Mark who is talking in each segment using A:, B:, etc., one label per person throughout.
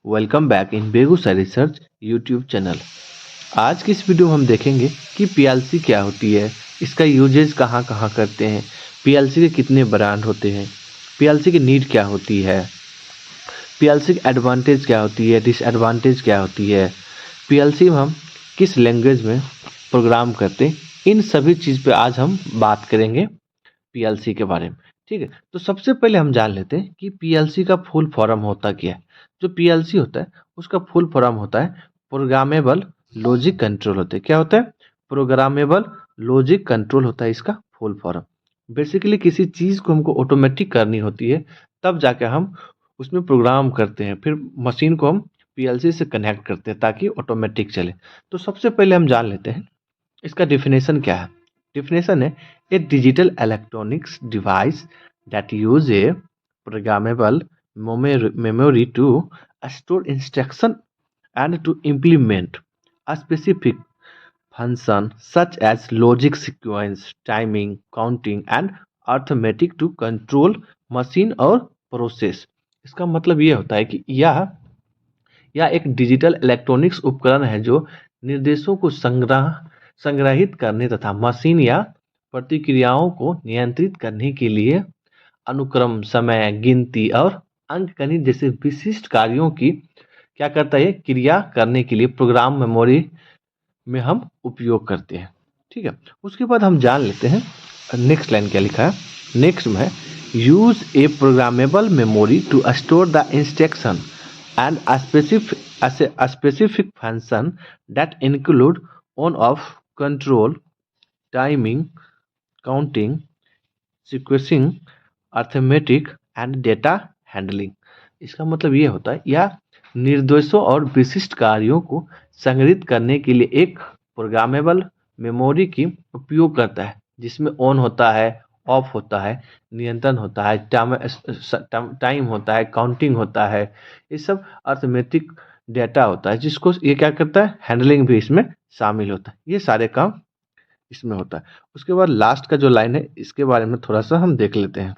A: Welcome back in Begusarai research YouTube channel. आज की इस वीडियो में हम देखेंगे कि पीएलसी क्या होती है, इसका यूजेज कहाँ कहाँ करते हैं, पीएलसी के कितने ब्रांड होते हैं, पीएलसी की नीड क्या होती है, पीएलसी की एडवांटेज क्या होती है, डिसएडवांटेज क्या होती है, पीएलसी में हम किस लैंग्वेज में प्रोग्राम करते हैं। इन सभी चीज़ पे आज हम बात करेंगे पीएलसी के बारे में। ठीक है, तो सबसे पहले हम जान लेते हैं कि पीएलसी का फुल फॉर्म होता क्या है। जो पीएलसी होता है उसका फुल फॉर्म होता है प्रोग्रामेबल लॉजिक कंट्रोल होते हैं। क्या होता है? प्रोग्रामेबल लॉजिक कंट्रोल होता है इसका फुल फॉर्म। बेसिकली किसी चीज़ को हमको ऑटोमेटिक करनी होती है, तब जाके हम उसमें प्रोग्राम करते हैं, फिर मशीन को हम पीएलसी से कनेक्ट करते हैं ताकि ऑटोमेटिक चले। तो सबसे पहले हम जान लेते हैं इसका डेफिनेशन क्या है। डेफिनेशन है a digital electronics device that use a programmable memory to store instruction and to implement a specific function such as logic sequence, timing, counting and arithmetic to control machine और process. इसका मतलब ये होता है कि यह एक डिजिटल इलेक्ट्रॉनिक्स उपकरण है जो निर्देशों को संग्रहित करने तथा मशीन या प्रतिक्रियाओं को नियंत्रित करने के लिए अनुक्रम, समय, गिनती और अंकगणित जैसे विशिष्ट कार्यों की क्या करता है, क्रिया करने के लिए प्रोग्राम मेमोरी में हम उपयोग करते हैं। ठीक है, उसके बाद हम जान लेते हैं नेक्स्ट लाइन क्या लिखा है। नेक्स्ट में है use a programmable memory to store the instruction and a specific function that include on off control, timing, counting, sequencing, arithmetic and data handling। इसका मतलब ये होता है यह निर्देशों और विशिष्ट कार्यों को संग्रहित करने के लिए एक प्रोग्रामेबल मेमोरी की उपयोग करता है, जिसमें ऑन होता है, ऑफ होता है, नियंत्रण होता है, टाइम होता है, काउंटिंग होता है, ये सब अर्थमेटिक डेटा होता है, जिसको ये क्या करता है, हैंडलिंग भी इसमें शामिल होता है। ये सारे काम इसमें होता है। उसके बाद लास्ट का जो लाइन है इसके बारे में थोड़ा सा हम देख लेते हैं।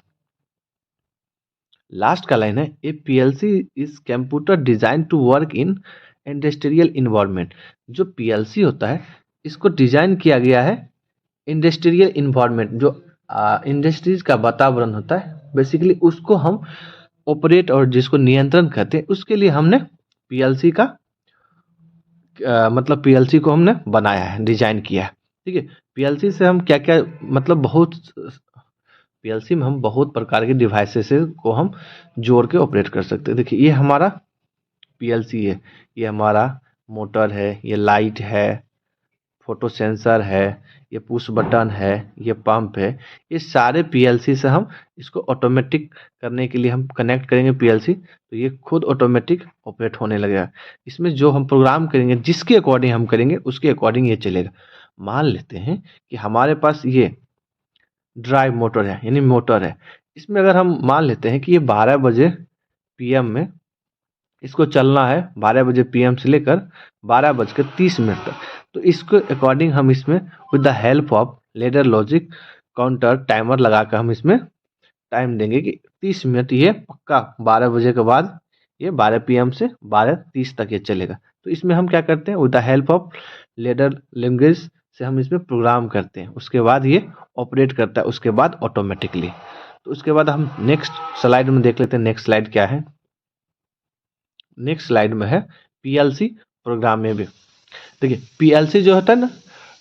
A: लास्ट का लाइन है a PLC is computer design to work in industrial environment. जो पीएलसी होता है इसको डिजाइन किया गया है इंडस्ट्रियल इन्वायरमेंट, जो इंडस्ट्रीज का वातावरण होता है, बेसिकली उसको हम ऑपरेट और जिसको नियंत्रण करते हैं, उसके लिए हमने पीएलसी का मतलब पीएलसी को हमने बनाया है, डिजाइन किया है। ठीक है, पीएलसी से हम क्या क्या मतलब पीएलसी में हम बहुत प्रकार के डिवाइसेस को हम जोड़ के ऑपरेट कर सकते हैं। देखिए ये हमारा पीएलसी है, ये हमारा मोटर है, ये लाइट है, फोटो सेंसर है, ये पुश बटन है, ये पंप है। ये सारे पीएलसी से हम इसको ऑटोमेटिक करने के लिए हम कनेक्ट करेंगे पीएलसी, तो ये खुद ऑटोमेटिक ऑपरेट होने लगेगा। इसमें जो हम प्रोग्राम करेंगे जिसके अकॉर्डिंग हम करेंगे उसके अकॉर्डिंग ये चलेगा। मान लेते हैं कि हमारे पास ये ड्राइव मोटर है, यानी मोटर है। इसमें अगर हम मान लेते हैं कि ये 12 बजे पीएम में इसको चलना है, 12 बजे पीएम से लेकर 12:30 तक, तो इसके अकॉर्डिंग हम इसमें with the help of ladder logic counter timer लगाकर हम इसमें टाइम देंगे कि 30 मिनट ये पक्का 12 बजे के बाद ये 12 पीएम से 12:30 तक ये चलेगा। तो इसमें हम क्या करते हैं, with the help of ladder language से हम इसमें प्रोग्राम करते हैं, उसके बाद ये ऑपरेट करता है, उसके बाद ऑटोमेटिकली। तो उसके बाद हम नेक्स्ट स्लाइड में देख लेते हैं। नेक्स्ट स्लाइड क्या है? नेक्स्ट स्लाइड में है पीएलसी प्रोग्रामेबल। देखिए पीएलसी जो होता है ना,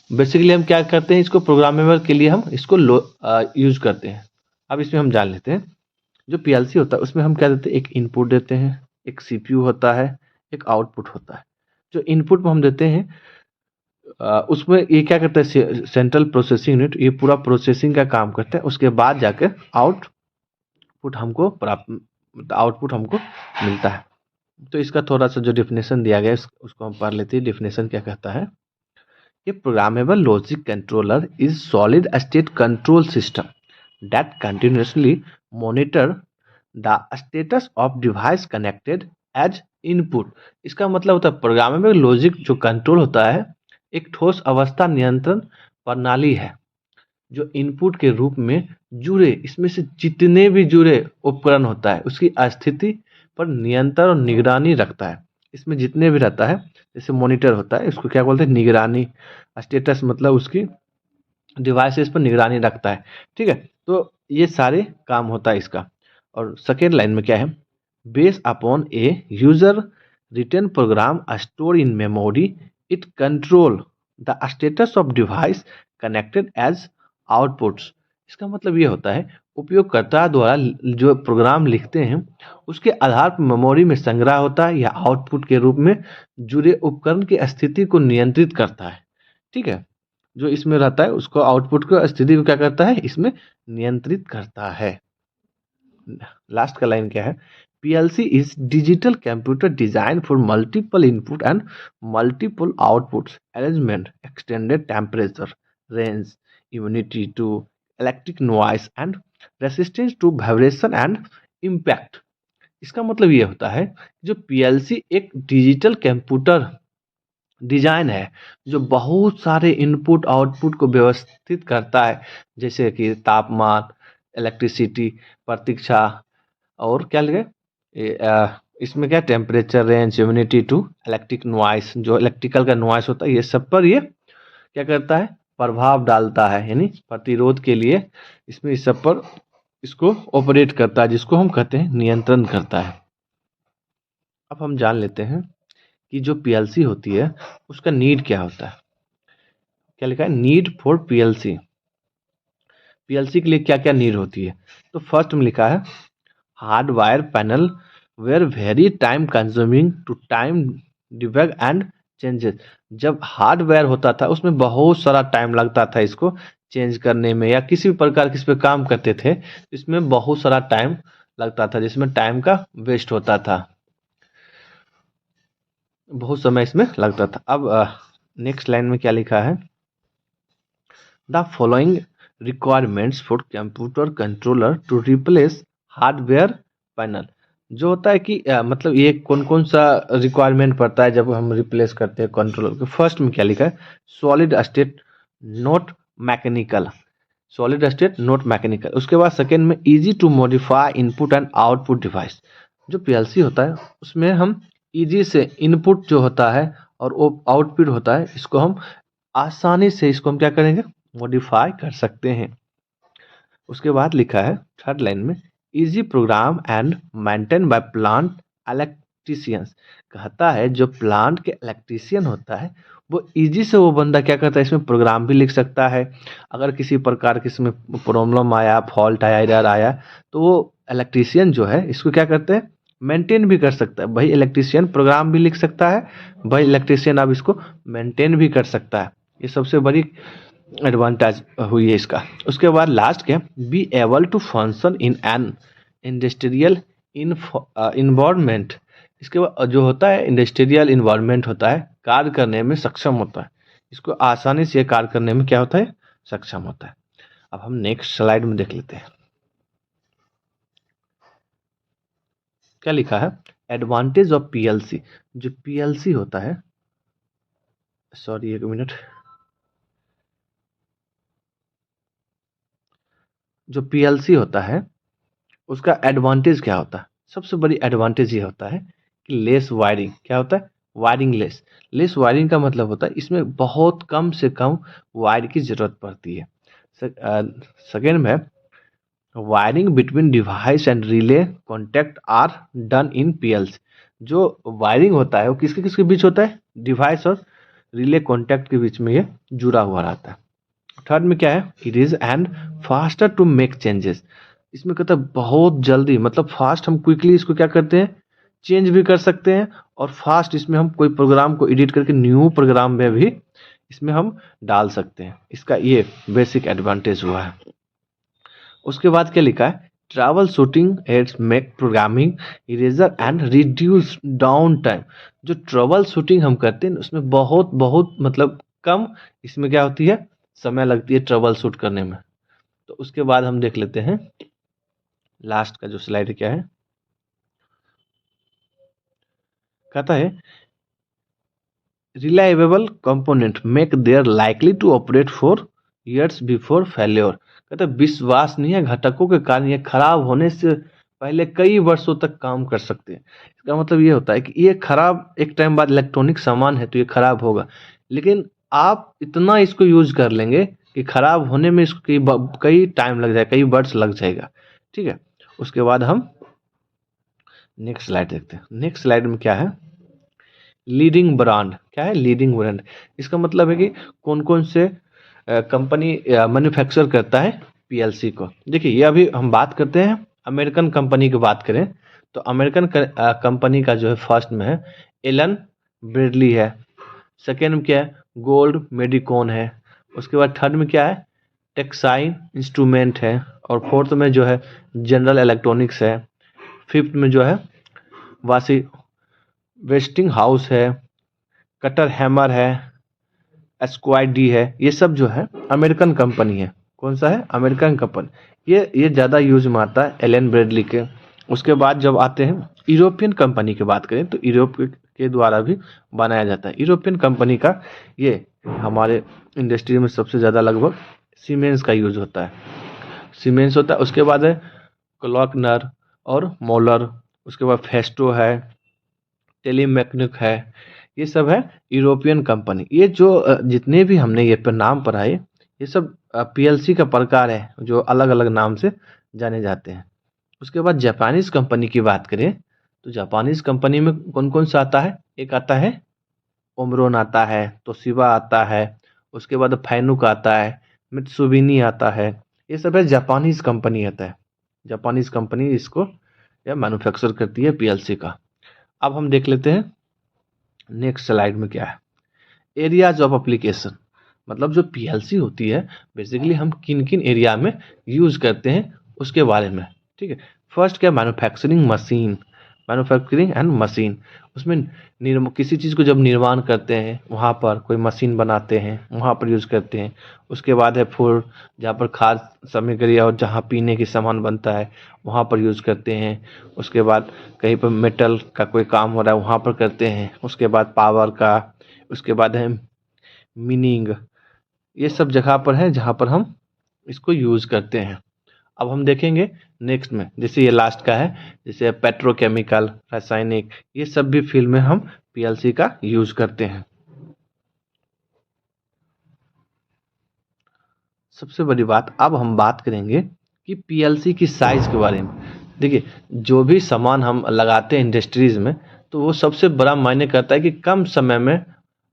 A: बेसिकली हम क्या करते हैं, इसको प्रोग्रामेबल के लिए हम इसको यूज करते हैं। अब इसमें हम जान लेते हैं जो पीएलसी होता है उसमें हम क्या देते हैं, एक इनपुट देते हैं, एक सीपीयू होता है, एक आउटपुट होता है। जो इनपुट में हम देते हैं उसमें ये क्या करता है, सेंट्रल प्रोसेसिंग यूनिट, ये पूरा प्रोसेसिंग का काम करता है। उसके बाद जाकर आउटपुट हमको मिलता है। तो इसका थोड़ा सा जो डेफिनेशन दिया गया है उसको हम पढ़ लेते हैं। डेफिनेशन क्या कहता है, ये programmable logic controller is solid state control system that continuously monitor the status of device connected as input. इसका मतलब होता है प्रोग्रामेबल लॉजिक जो कंट्रोल होता है एक ठोस अवस्था नियंत्रण प्रणाली है जो इनपुट के रूप में जुड़े, इसमें से जितने भी जुड़े उपकरण होता है उसकी स्थिति पर नियंत्रण और निगरानी रखता है। इसमें जितने भी रहता है, जैसे मॉनिटर होता है, इसको क्या बोलते हैं, निगरानी। स्टेटस मतलब उसकी डिवाइसेस पर निगरानी रखता है। ठीक है, तो ये सारे काम होता है इसका। और सेकेंड लाइन में क्या है, base upon a user return program store in memory, it control the status of device connected as outputs. इसका मतलब ये होता है, उपयोगकर्ता द्वारा जो प्रोग्राम लिखते हैं उसके आधार पर मेमोरी में संग्रह होता है या आउटपुट के रूप में जुड़े उपकरण की स्थिति को नियंत्रित करता है। ठीक है, जो इसमें रहता है उसको आउटपुट को स्थिति को क्या करता है, इसमें नियंत्रित करता है। लास्ट का लाइन क्या है, PLC is digital computer design for multiple input and multiple outputs arrangement extended temperature range immunity to electric noise and resistance to vibration and impact. इसका मतलब ये होता है, जो पीएलसी एक डिजिटल कंप्यूटर डिजाइन है जो बहुत सारे इनपुट आउटपुट को व्यवस्थित करता है, जैसे कि तापमान, इलेक्ट्रिसिटी, प्रतीक्षा, और क्या लगे इसमें क्या, temperature range, humidity to electric noise, जो इलेक्ट्रिकल का नॉइस होता है, ये सब पर ये क्या करता है, प्रभाव डालता है, यानी प्रतिरोध के लिए इसमें इस सब पर इसको ऑपरेट करता है, जिसको हम कहते हैं नियंत्रण करता है। अब हम जान लेते हैं कि जो पीएलसी होती है उसका नीड क्या होता है। क्या लिखा है, नीड फॉर पीएलसी। पीएलसी के लिए क्या क्या नीड होती है, तो फर्स्ट में लिखा है hardwire panel where very time consuming to time debug and changes. जब हार्डवेयर होता था उसमें बहुत सारा टाइम लगता था इसको चेंज करने में, या किसी भी प्रकार के इस पे काम करते थे इसमें बहुत सारा टाइम लगता था, जिसमें टाइम का वेस्ट होता था, बहुत समय इसमें लगता था। अब नेक्स्ट लाइन में क्या लिखा है, the following requirements for computer controller to replace hardware panel. जो होता है कि मतलब ये कौन कौन सा रिक्वायरमेंट पड़ता है जब हम रिप्लेस करते हैं कंट्रोलर को। फर्स्ट में क्या लिखा है, solid state not mechanical, solid state not mechanical. उसके बाद सेकेंड में easy to modify input and output device. जो पीएलसी होता है उसमें हम इजी से इनपुट जो होता है और आउटपुट होता है, इसको हम आसानी से इसको हम क्या करेंगे, मॉडिफाई कर सकते हैं। उसके बाद लिखा है थर्ड लाइन में, easy program and maintain by plant electricians. कहता है जो प्लांट के इलेक्ट्रीशियन होता है वो इजी से वो बंदा क्या करता है, इसमें प्रोग्राम भी लिख सकता है। अगर किसी प्रकार की इसमें प्रॉब्लम आया, फॉल्ट आया, एरर आया, तो वो इलेक्ट्रीशियन जो है इसको क्या करते हैं, मेंटेन भी कर सकता है। भाई इलेक्ट्रीशियन प्रोग्राम भी लिख सकता है, भाई इलेक्ट्रीशियन अब इसको मेंटेन भी कर सकता है। ये सबसे बड़ी एडवांटेज हुई है इसका। उसके बाद लास्ट क्या, be able to function in an industrial environment. इसके बाद जो होता है इंडस्ट्रियल इन्वायरमेंट होता है, कार्य करने में सक्षम होता है, इसको आसानी से कार्य करने में क्या होता है, सक्षम होता है। अब हम नेक्स्ट स्लाइड में देख लेते हैं क्या लिखा है, एडवांटेज ऑफ पीएलसी। जो पीएलसी होता है, सॉरी एक मिनट, जो पीएलसी होता है उसका एडवांटेज क्या होता है, सबसे बड़ी एडवांटेज ये होता है कि लेस वायरिंग। क्या होता है, वायरिंग लेस। लेस वायरिंग का मतलब होता है इसमें बहुत कम से कम वायर की जरूरत पड़ती है। सेकेंड में, wiring between device and relay contact are done in PLC. जो वायरिंग होता है वो किसके किसके बीच होता है, डिवाइस और रिले कॉन्टैक्ट के बीच में ये जुड़ा हुआ रहता है। थर्ड में क्या है, it is and faster to make changes. इसमें कहता है बहुत जल्दी, मतलब फास्ट, हम क्विकली इसको क्या करते हैं, चेंज भी कर सकते हैं, और फास्ट इसमें हम कोई प्रोग्राम को एडिट करके न्यू प्रोग्राम में भी इसमें हम डाल सकते हैं। इसका ये बेसिक एडवांटेज हुआ है। उसके बाद क्या लिखा है, troubleshooting aids make programming easier and reduce down time. जो ट्रैवल शूटिंग हम करते हैं उसमें बहुत बहुत मतलब कम इसमें क्या होती है, समय लगती है ट्रैवल शूट करने में। तो उसके बाद हम देख लेते हैं लास्ट का जो स्लाइड क्या है, कहता है reliable component make their likely to operate for years before failure. कहता है विश्वसनीय घटकों के कारण ये खराब होने से पहले कई वर्षों तक काम कर सकते हैं। इसका मतलब ये होता है कि ये खराब एक टाइम बाद इलेक्ट्रॉनिक सामान है तो ये खराब होगा, लेकिन आप इतना इसको यूज कर लेंगे कि खराब होने में इसको कई टाइम लग जाएगा, कई वर्ष लग जाएगा। ठीक है, उसके बाद हम नेक्स्ट स्लाइड देखते हैं। नेक्स्ट स्लाइड में क्या है, लीडिंग ब्रांड। क्या है लीडिंग ब्रांड? इसका मतलब है कि कौन कौन से कंपनी मैन्युफैक्चर करता है पीएलसी को। देखिए ये अभी हम बात करते हैं अमेरिकन कंपनी की बात करें तो अमेरिकन कंपनी का जो है फर्स्ट में है एलन ब्रेडली है, सेकेंड में क्या है गोल्ड मेडिकोन है, उसके बाद थर्ड में क्या है टेक्साइन इंस्ट्रूमेंट है, और फोर्थ में जो है जनरल इलेक्ट्रॉनिक्स है, फिफ्थ में जो है वासी वेस्टिंग हाउस है, कटर हैमर है, एस्क्वाइड डी है। ये सब जो है अमेरिकन कंपनी है। कौन सा है? American company. ये ज़्यादा यूज में आता है एलन ब्रेडली के। उसके बाद जब आते हैं यूरोपियन कंपनी की बात करें तो यूरोप के द्वारा भी बनाया जाता है। यूरोपियन कंपनी का ये हमारे इंडस्ट्री में सबसे ज़्यादा लगभग सीमेंस का यूज होता है, सीमेंस होता है। उसके बाद है क्लॉकनर और मोलर, उसके बाद फेस्टो है, टेलीमेक्निक है, ये सब है यूरोपियन कंपनी। ये जो जितने भी हमने ये पे नाम पढ़ाए ये सब पीएलसी का प्रकार है जो अलग अलग नाम से जाने जाते हैं। उसके बाद जापानीज कंपनी की बात करें तो जापानीज कंपनी में कौन कौन सा आता है? एक आता है ओमरोन आता है, तोशिबा आता है, उसके बाद फैनुक आता है, मित्सुबिशी आता है। ये सब है जापानीज कंपनी आता है। जापानीज कंपनी इसको या मैन्युफैक्चर करती है पीएलसी का। अब हम देख लेते हैं नेक्स्ट स्लाइड में क्या है, एरियाज ऑफ एप्लीकेशन। मतलब जो पीएलसी होती है बेसिकली हम किन किन एरिया में यूज करते हैं उसके बारे में। ठीक है, फर्स्ट क्या, manufacturing machine, manufacturing and machine. उसमें किसी चीज़ को जब निर्माण करते हैं वहाँ पर कोई मशीन बनाते हैं वहाँ पर यूज़ करते हैं। उसके बाद है फूड, जहाँ पर खाद्य सामग्री और जहाँ पीने की सामान बनता है वहाँ पर यूज़ करते हैं। उसके बाद कहीं पर मेटल का कोई काम हो रहा है वहाँ पर करते हैं। उसके बाद पावर का, उसके बाद है मीनिंग, ये सब जगह पर है जहाँ पर हम इसको यूज़ करते हैं। अब हम देखेंगे नेक्स्ट में, जैसे ये लास्ट का है, जैसे पेट्रोकेमिकल, रासायनिक, ये सब भी फील्ड में हम पीएलसी का यूज करते हैं। सबसे बड़ी बात, अब हम बात करेंगे कि पीएलसी की साइज के बारे में। देखिए जो भी सामान हम लगाते हैं इंडस्ट्रीज में तो वो सबसे बड़ा मायने करता है कि कम समय में,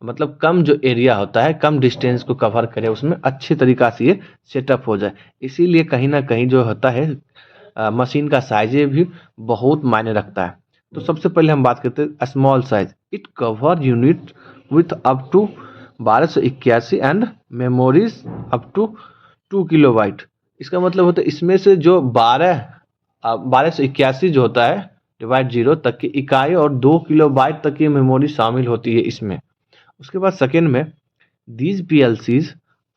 A: मतलब कम जो एरिया होता है, कम डिस्टेंस को कवर करे, उसमें अच्छी तरीका से ये सेटअप हो जाए। इसीलिए कहीं ना कहीं जो होता है मशीन का साइज भी बहुत मायने रखता है। तो सबसे पहले हम बात करते हैं small size. It cover unit with up to 1281 and memories up to 2 kilobyte. इसका मतलब होता है इसमें से जो 1281 जो होता है डिवाइड 0 तक की इकाई और 2 किलोबाइट तक की मेमोरी शामिल होती है इसमें। उसके बाद सेकेंड में these PLCs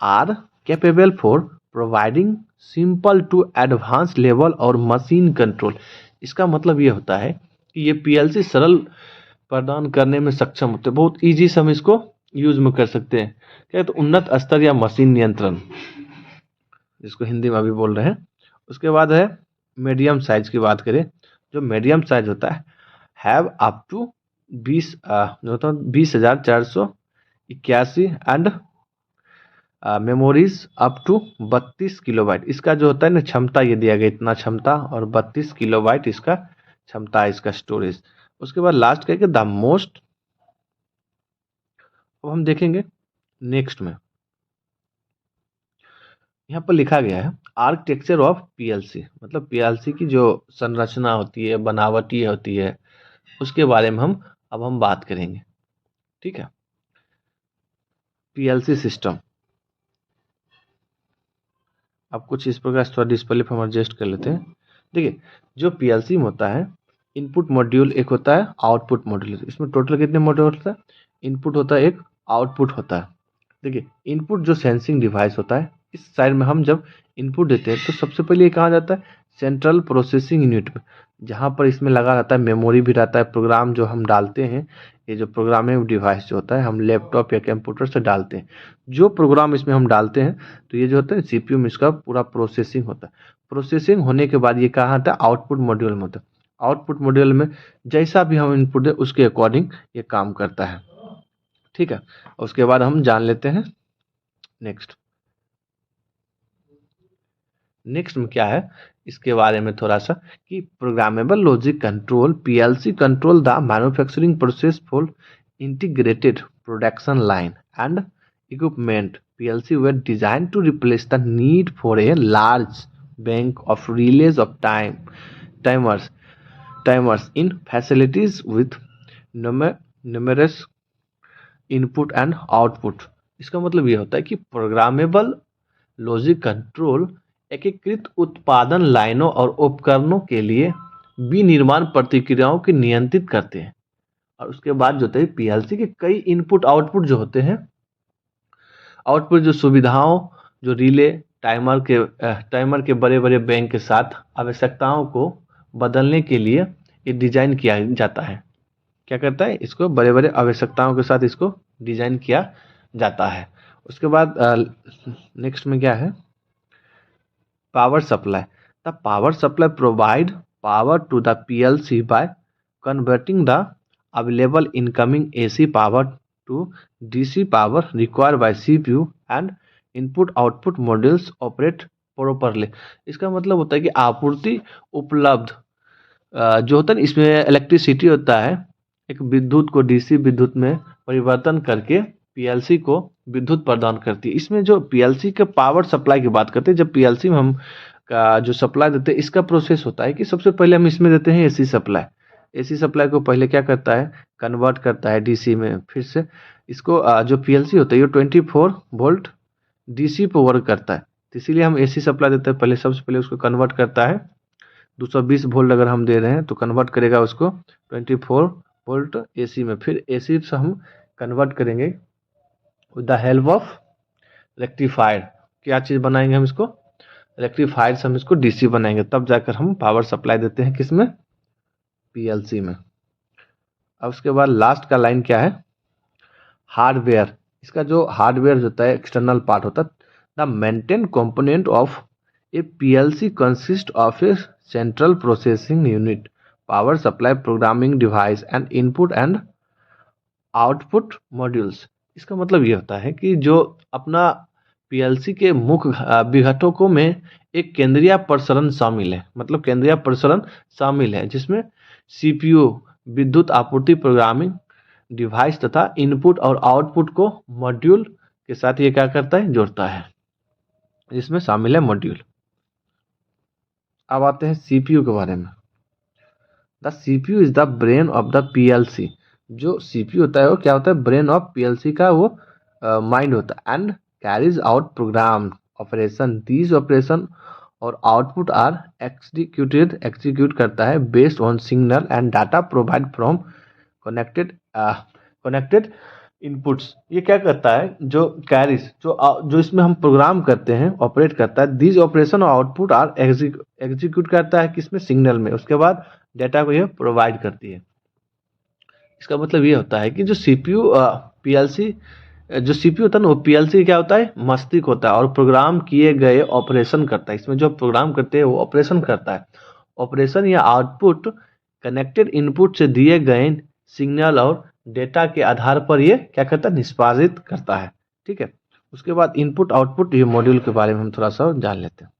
A: are capable for providing simple to advanced level और मशीन कंट्रोल। इसका मतलब ये होता है कि ये पीएलसी सरल प्रदान करने में सक्षम होते हैं, बहुत इजी से हम इसको यूज में कर सकते हैं। क्या तो उन्नत स्तर या मशीन नियंत्रण, जिसको हिंदी में अभी बोल रहे हैं। उसके बाद है मीडियम साइज की बात करें, जो मीडियम साइज होता है have up to 20,481 and memories up to 32 kilobyte. इसका जो होता है ना क्षमता ये दिया गया इतना क्षमता, और 32 किलोबाइट इसका क्षमता है इसका स्टोरेज। उसके बाद लास्ट कहेंगे द मोस्ट। अब हम देखेंगे नेक्स्ट में, यहाँ पर लिखा गया है आर्किटेक्चर ऑफ पीएलसी, मतलब पीएलसी की जो संरचना होती है, बनावटी होती है, उसके बारे में हम बात करेंगे। ठीक है, पीएलसी सिस्टम अब कुछ इस प्रकार थोड़ा डिस्प्ले पर हम एडजस्ट कर लेते हैं। देखिए जो पीएलसी में होता है इनपुट मॉड्यूल एक होता है, आउटपुट मॉड्यूल। इसमें टोटल कितने मॉड्यूल होता है? इनपुट होता है एक, आउटपुट होता है। देखिए इनपुट जो सेंसिंग डिवाइस होता है, इस साइड में हम जब इनपुट देते हैं तो सबसे पहले ये कहाँ जाता है? सेंट्रल प्रोसेसिंग यूनिट में, जहाँ पर इसमें लगा रहता है, मेमोरी भी रहता है, प्रोग्राम जो हम डालते हैं, ये जो प्रोग्रामिंग डिवाइस जो होता है हम लैपटॉप या कंप्यूटर से डालते हैं, जो प्रोग्राम इसमें हम डालते हैं, तो ये जो होता है सीपीयू में इसका पूरा प्रोसेसिंग होता है। प्रोसेसिंग होने के बाद ये कहाँ आता है, आउटपुट मॉड्यूल में होता है। आउटपुट मॉड्यूल में जैसा भी हम इनपुट दें उसके अकॉर्डिंग ये काम करता है। ठीक है, उसके बाद हम जान लेते हैं नेक्स्ट में क्या है इसके बारे में थोड़ा सा, कि programmable logic control PLC control the manufacturing process for integrated production line and equipment. PLC were designed to replace the need for a large bank of relays of timers in facilities with numerous input and output. इसका मतलब ये होता है कि programmable logic control एकीकृत उत्पादन लाइनों और उपकरणों के लिए विनिर्माण प्रतिक्रियाओं को नियंत्रित करते हैं। और उसके बाद जो होता है पीएलसी के कई इनपुट आउटपुट जो होते हैं, आउटपुट जो सुविधाओं, जो रिले टाइमर के बड़े बड़े बैंक के साथ आवश्यकताओं को बदलने के लिए ये डिजाइन किया जाता है। क्या करता है, इसको बड़े बड़े आवश्यकताओं के साथ इसको डिजाइन किया जाता है। उसके बाद नेक्स्ट में क्या है, power supply. The power supply provide power to the PLC by converting the available incoming AC power to DC power required by CPU and input output modules operate properly. इसका मतलब होता है कि आपूर्ति उपलब्ध जो होता है ना, इसमें इलेक्ट्रिसिटी होता है, एक विद्युत को डीसी विद्युत में परिवर्तन करके पीएलसी को विद्युत प्रदान करती है। इसमें जो पीएलसी के पावर सप्लाई की बात करते हैं, जब पीएलसी में हम का जो सप्लाई देते हैं, इसका प्रोसेस होता है कि सबसे पहले हम इसमें देते हैं एसी सप्लाई। एसी सप्लाई को पहले क्या करता है, कन्वर्ट करता है डीसी में, फिर से इसको जो पीएलसी होता है ये 24 वोल्ट डीसी पर वर्क करता है, तो इसीलिए हम एसी सप्लाई देते हैं। पहले सबसे पहले उसको कन्वर्ट करता है, 220 वोल्ट अगर हम दे रहे हैं तो कन्वर्ट करेगा उसको 24 वोल्ट एसी में। फिर एसी से हम कन्वर्ट करेंगे with the help of rectifier. क्या चीज़ बनाएंगे हम इसको, रेक्टिफायर से हम इसको डीसी बनाएंगे, तब जाकर हम पावर सप्लाई देते हैं किसमें, पीएलसी में। अब उसके बाद लास्ट का लाइन क्या है, हार्डवेयर। इसका जो हार्डवेयर होता है एक्सटर्नल पार्ट होता है, the maintain component of A PLC consist of A central processing unit, power supply, programming device and input and output modules. इसका मतलब ये होता है कि जो अपना पीएलसी के मुख्य विघटकों में एक केंद्रीय प्रसरण शामिल है, मतलब केंद्रीय प्रसरण शामिल है, जिसमें सीपीयू, विद्युत आपूर्ति, प्रोग्रामिंग डिवाइस तथा इनपुट और आउटपुट को मॉड्यूल के साथ ये क्या करता है, जोड़ता है, जिसमें शामिल है मॉड्यूल। अब आते हैं सीपीयू के बारे में। The CPU is the brain of the PLC. जो सीपीयू होता है वो क्या होता है, ब्रेन ऑफ पीएलसी का वो माइंड होता है, and carries out program operation. These operation और आउटपुट आर एग्जीक्यूट करता है based on signal and data provide from connected inputs. ये क्या करता है, जो कैरीज जो इसमें हम प्रोग्राम करते हैं ऑपरेट करता है, दीज ऑपरेशन और आउटपुट आर एग्जीक्यूट करता है किसमें, सिग्नल में। उसके बाद डाटा को ये प्रोवाइड करती है। इसका मतलब ये होता है कि जो सीपीयू पीएलसी जो सीपीयू होता है ना, वो पीएलसी क्या होता है, मस्तिष्क होता है, और प्रोग्राम किए गए ऑपरेशन करता है। इसमें जो प्रोग्राम करते हैं वो ऑपरेशन करता है। ऑपरेशन या आउटपुट कनेक्टेड इनपुट से दिए गए सिग्नल और डेटा के आधार पर ये क्या करता है, निष्पादित करता है। ठीक है, उसके बाद इनपुट आउटपुट ये मॉड्यूल के बारे में हम थोड़ा सा जान लेते हैं।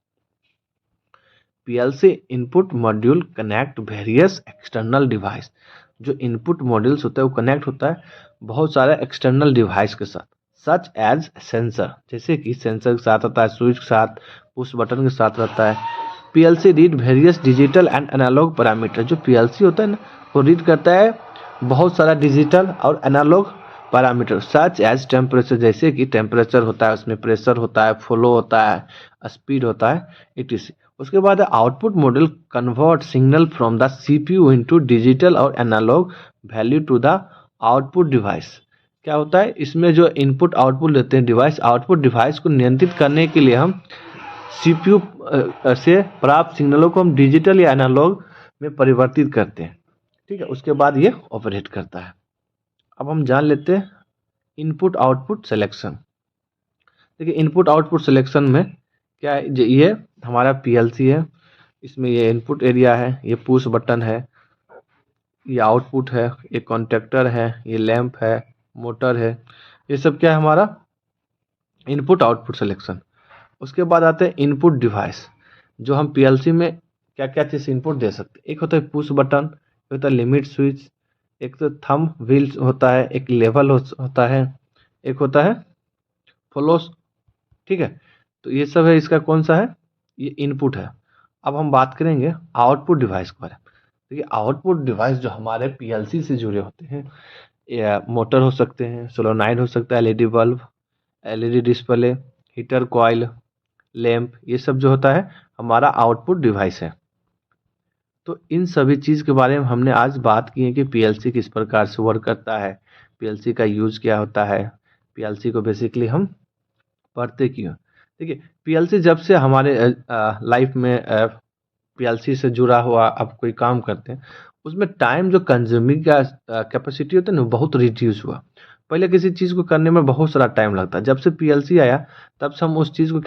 A: PLC input module connect various external device. जो इनपुट मॉड्यूल्स होता है वो कनेक्ट होता है बहुत सारे एक्सटर्नल डिवाइस के साथ, सच एज सेंसर, जैसे कि सेंसर के साथ आता है, स्विच के साथ, पुश बटन के साथ रहता है। PLC read various digital and analog parameter. जो पीएलसी होता है ना, वो रीड करता है बहुत सारा डिजिटल और analog parameter, such as temperature, जैसे कि टेम्परेचर होता है, उसमें प्रेशर होता है, फ्लो होता है, स्पीड होता है, etc। उसके बाद output module convert signal from the CPU into digital और analog value to the output device. क्या होता है, इसमें जो इनपुट आउटपुट लेते हैं डिवाइस, आउटपुट डिवाइस को नियंत्रित करने के लिए हम सीपीयू से प्राप्त सिग्नलों को हम डिजिटल या एनालॉग में परिवर्तित करते हैं। ठीक है, उसके बाद ये ऑपरेट करता है। अब हम जान लेते हैं इनपुट आउटपुट सिलेक्शन। देखिए इनपुट आउटपुट सिलेक्शन में क्या है, ये हमारा पीएलसी है, इसमें ये इनपुट एरिया है, ये पुश बटन है, ये आउटपुट है, ये कॉन्टेक्टर है, ये लैंप है, मोटर है, ये सब क्या है हमारा इनपुट आउटपुट सिलेक्शन। उसके बाद आते हैं इनपुट डिवाइस, जो हम पीएलसी में क्या क्या चीज़ इनपुट दे सकते हैं। एक होता है पुश बटन, एक होता है लिमिट स्विच, एक तो थंब व्हील होता है, एक लेवल होता है, एक होता है फ्लो। ठीक है, तो ये सब है, इसका कौन सा है, ये इनपुट है। अब हम बात करेंगे आउटपुट डिवाइस के बारे में। देखिए आउटपुट डिवाइस जो हमारे पीएलसी से जुड़े होते हैं, या मोटर हो सकते हैं, सोलोनाइड हो सकता है, LED bulb, LED display, heater coil, lamp, ये सब जो होता है हमारा आउटपुट डिवाइस है। तो इन सभी चीज़ के बारे में हमने आज बात की है कि पीएलसी किस प्रकार से वर्क करता है, पीएलसी का यूज क्या होता है, पीएलसी को बेसिकली हम पढ़ते क्यों। देखिए पीएलसी जब से हमारे लाइफ में पीएलसी से जुड़ा हुआ आप कोई काम करते हैं, उसमें टाइम जो कंज्यूमिंग का कैपेसिटी होता है ना, बहुत रिड्यूस हुआ। पहले किसी चीज़ को करने में बहुत सारा टाइम लगता है, जब से पीएलसी आया तब से हम उस चीज़ को